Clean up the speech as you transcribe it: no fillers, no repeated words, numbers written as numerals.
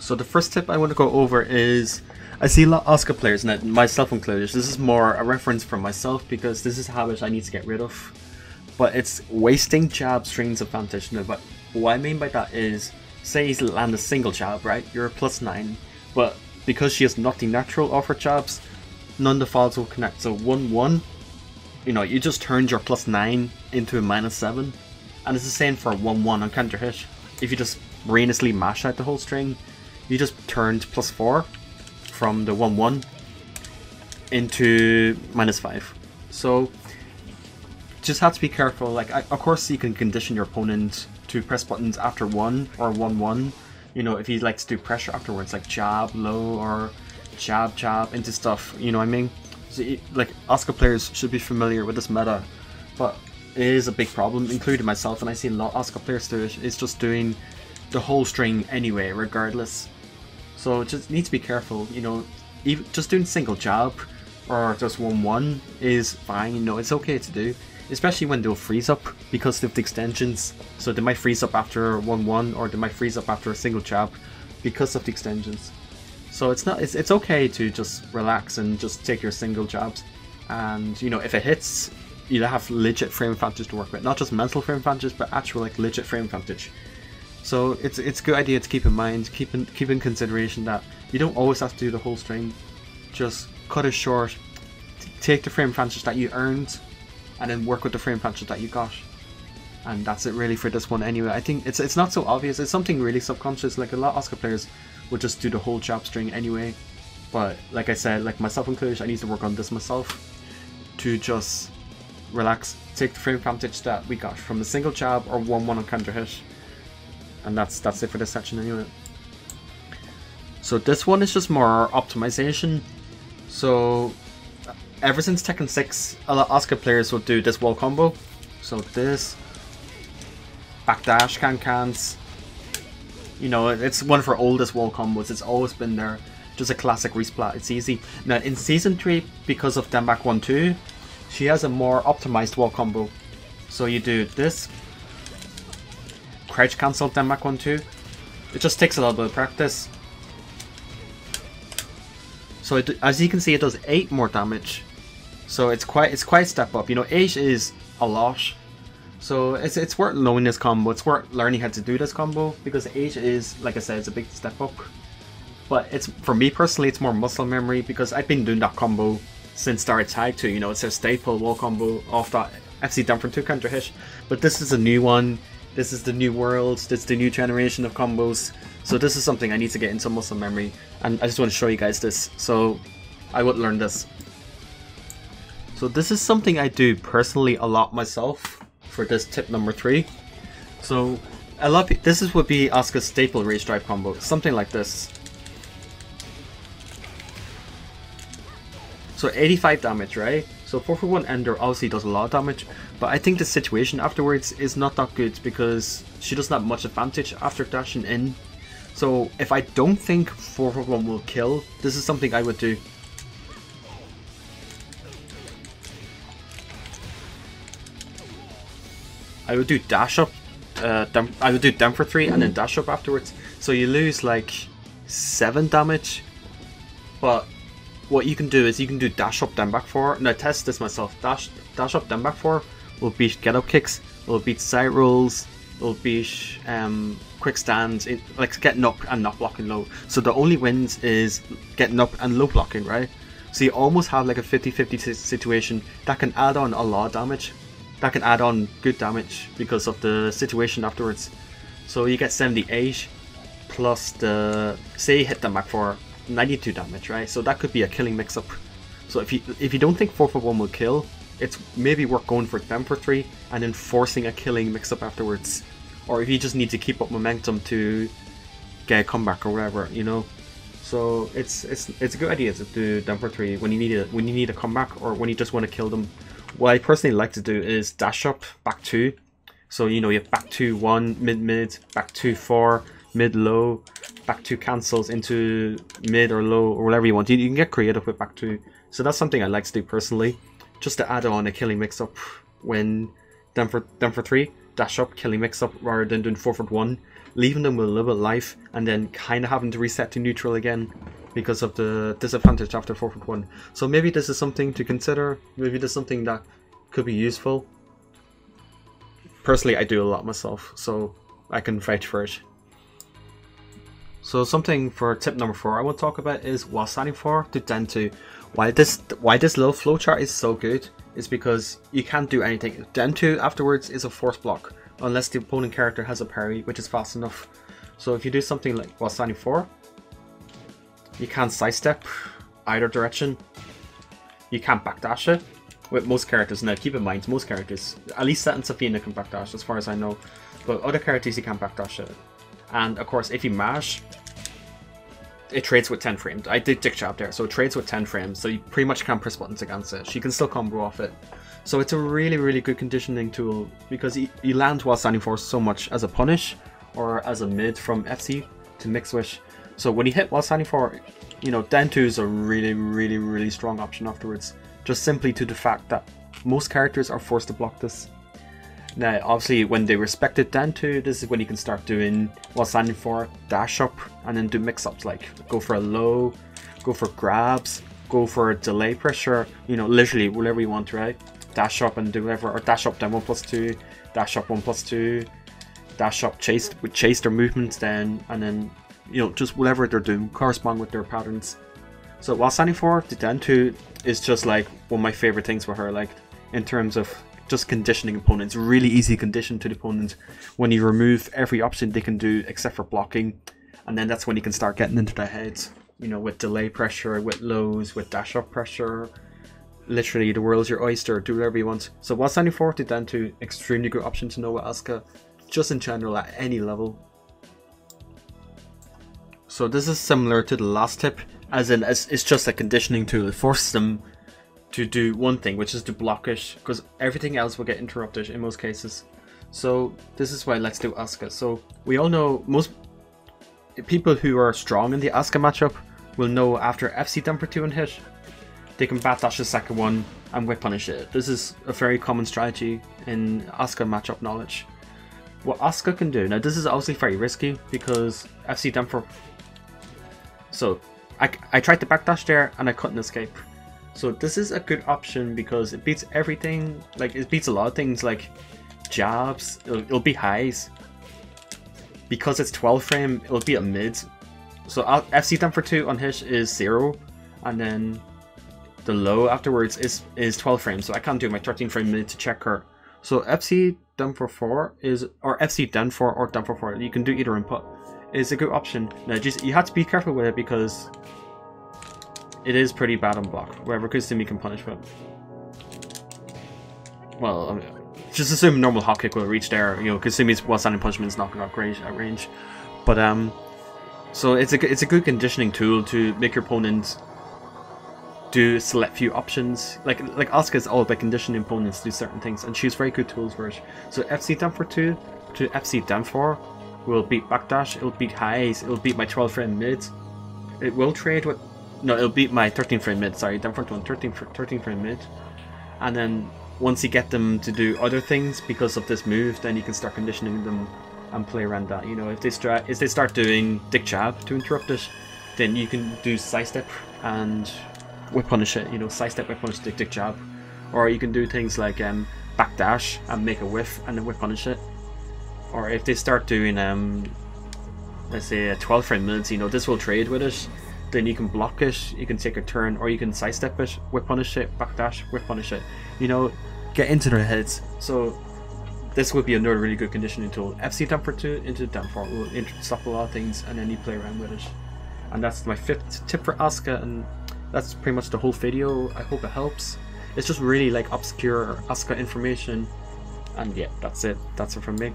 So the first tip I want to go over is, I see a lot of Asuka players, and myself included, this is more a reference from myself because this is a habit I need to get rid of. But it's wasting jab strings advantage. Now, but what I mean by that is, say you land a single jab, right? You're a +9, but because she has nothing natural off her jabs, none of the files will connect. So 1-1, you know, you just turned your +9 into a -7. And it's the same for 1-1 on counter hit. If you just brainlessly mash out the whole string, you just turned +4 from the 1-1 into -5. So just have to be careful. Like, of course you can condition your opponent to press buttons after 1 or 1-1. You know, if he likes to do pressure afterwards, like jab low or jab into stuff, you know what I mean? So, like, Asuka players should be familiar with this meta, but it is a big problem, including myself, and I see a lot of Asuka players do it. It's just doing the whole string anyway, regardless. So just need to be careful, you know, even just doing single jab or just 1-1 is fine, you know, it's okay to do. Especially when they'll freeze up because of the extensions. So they might freeze up after 1-1 or they might freeze up after a single jab because of the extensions. So it's okay to just relax and just take your single jabs. And, you know, if it hits, you have legit frame advantage to work with. Not just mental frame advantage, but actual, like, legit frame advantage. So it's a good idea to keep in mind, keep in consideration that you don't always have to do the whole string. Just cut it short, take the frame advantage that you earned, and then work with the frame advantage that you got. And that's it really for this one anyway. I think it's not so obvious, it's something really subconscious. Like, a lot of Asuka players would just do the whole jab string anyway. But like I said, like myself included, I need to work on this myself to just relax, take the frame advantage that we got from the single jab or 1-1 on counter hit. And that's it for this section anyway. So this one is just more optimization. So ever since Tekken 6, a lot of Asuka players will do this wall combo. So this, backdash, can-cans. You know, it's one of her oldest wall combos. It's always been there. Just a classic resplat. It's easy. Now in Season 3, because of Demback 1-2, she has a more optimized wall combo. So you do this, crouch cancel Demback 1-2. It just takes a little bit of practice. So as you can see, it does 8 more damage. So it's quite a step up. You know, 8 is a lot. So it's worth knowing this combo. It's worth learning how to do this combo because 8 is, like I said, it's a big step up. But it's, for me personally, it's more muscle memory because I've been doing that combo since Star Tag 2. You know, it's a staple wall combo off that FC Damper 2 counter hit. But this is a new one. This is the new world. This is the new generation of combos. So this is something I need to get into muscle memory. And I just want to show you guys this. So I would learn this. So this is something I do personally a lot myself for this tip number 3. So a lot of, this would be Asuka's staple rage drive combo. Something like this. So 85 damage, right? So 4-for-1 Ender obviously does a lot of damage, but I think the situation afterwards is not that good because she doesn't have much advantage after dashing in. So if I don't think 4-for-1 will kill, this is something I would do. I would do dash up, I would do Dem for 3 and then dash up afterwards. So you lose like 7 damage, but what you can do is you can do dash up Dem back 4. Now test this myself. Dash up Dem back 4 will beat get up kicks, will beat side rolls, will beat quick stands, like getting up and not blocking low. So the only wins is getting up and low blocking, right? So you almost have like a 50-50 situation that can add on a lot of damage. That can add on good damage because of the situation afterwards. So you get 78 plus the, say you hit them back for 92 damage, right? So that could be a killing mix-up. So if you don't think 4-for-1 will kill, it's maybe worth going for Dem for 3 and then forcing a killing mix-up afterwards. Or if you just need to keep up momentum to get a comeback or whatever, you know. So it's a good idea to do Dem for 3 when you need a comeback or when you just want to kill them. What I personally like to do is dash up back 2. So you know, you have back 2 1 mid back 2 4 mid low, back 2 cancels into mid or low or whatever you want. You can get creative with back 2. So that's something I like to do personally, just to add on a killing mix up when Dem for 3 dash up killing mix up rather than doing 4-for-1. leaving them with a little bit of life, and then kind of having to reset to neutral again because of the disadvantage after 4-1. So maybe this is something to consider. Maybe this is something that could be useful. Personally, I do a lot myself, so I can vouch for it. So something for tip number 4 I want to talk about is while standing 4 to den 2. Why this little flowchart is so good is because you can't do anything. Den 2 afterwards is a force block unless the opponent character has a parry, which is fast enough. So if you do something like while standing 4, you can't sidestep either direction. You can't backdash it with most characters. Now keep in mind, most characters, at least Set and Safina can backdash as far as I know, but other characters you can't backdash it. And of course if you mash, it trades with 10 frames. I did dick jab there, so it trades with 10 frames, so you pretty much can't press buttons against it. She can still combo off it. So it's a really good conditioning tool because you land while standing 4 so much as a punish or as a mid from FC to mix with. So when you hit while standing 4, you know, den 2 is a really strong option afterwards. Just simply to the fact that most characters are forced to block this. Now, obviously, when they respected den 2, this is when you can start doing while standing 4, dash up, and then do mix-ups like go for a low, go for grabs, go for delay pressure, you know, literally whatever you want, right? Dash up and do whatever, or dash up down 1+2, dash up 1+2, dash up chase their movements then, and then, you know, just whatever they're doing correspond with their patterns. So while standing 4, the den 2 is just like one of my favorite things for her, like in terms of just conditioning opponents. Really easy condition to the opponent when you remove every option they can do except for blocking, and then that's when you can start getting into their heads, you know, with delay pressure, with lows, with dash up pressure. Literally the world's your oyster, do whatever you want. So while standing 4 to den 2, extremely good option to know with Asuka, just in general at any level. So this is similar to the last tip, as in it's just a conditioning tool. It forces them to do one thing, which is to block it, because everything else will get interrupted in most cases. So this is why let's do Asuka. So we all know, most people who are strong in the Asuka matchup will know after FC down for 2 and hit, they can backdash the second one and whip punish it. This is a very common strategy in Asuka matchup knowledge. What Asuka can do, now this is obviously very risky because FC down for... So I tried to backdash there and I couldn't escape. So this is a good option because it beats everything, like it beats a lot of things like jabs, it'll beat highs. Because it's 12 frame, it'll be a mid. So FC down for 2 on hit is 0, and then the low afterwards is 12 frames, so I can't do my 13 frame mid to check her. So FC down for 4 is, or FC down 4 or down for 4, you can do either input, is a good option. Now just, you have to be careful with it because it is pretty bad on block, wherever Kusumi can punish with. Well, I mean, just assume normal hot kick will reach there, you know, Kusumi's while standing punishment is not great at range. But so it's a good conditioning tool to make your opponent do select few options. Like Asuka's all about conditioning opponents to do certain things, and she's very good tools for it. So FC down for 2 to FC down 4 will beat backdash, it'll beat highs, it'll beat my 12 frame mid. It will trade with, no, it'll beat my 13 frame mid, sorry, down for 1, 13 frame mid. And then once you get them to do other things because of this move, then you can start conditioning them and play around that. You know, if they start doing dick jab to interrupt it, then you can do sidestep and whip punish it. You know, sidestep, whip punish, dick jab, or you can do things like backdash and make a whiff and then whip punish it. Or if they start doing let's say a 12 frame mid, you know, this will trade with it. Then you can block it, you can take a turn, or you can sidestep it, whip punish it, backdash, whip punish it. You know, get into their heads. So this would be another really good conditioning tool. FC down for 2 into down 4 will stop a lot of things, and then you play around with it. And that's my 5th tip for Asuka, and that's pretty much the whole video. I hope it helps. It's just really like obscure Asuka information, and yeah, that's it from me.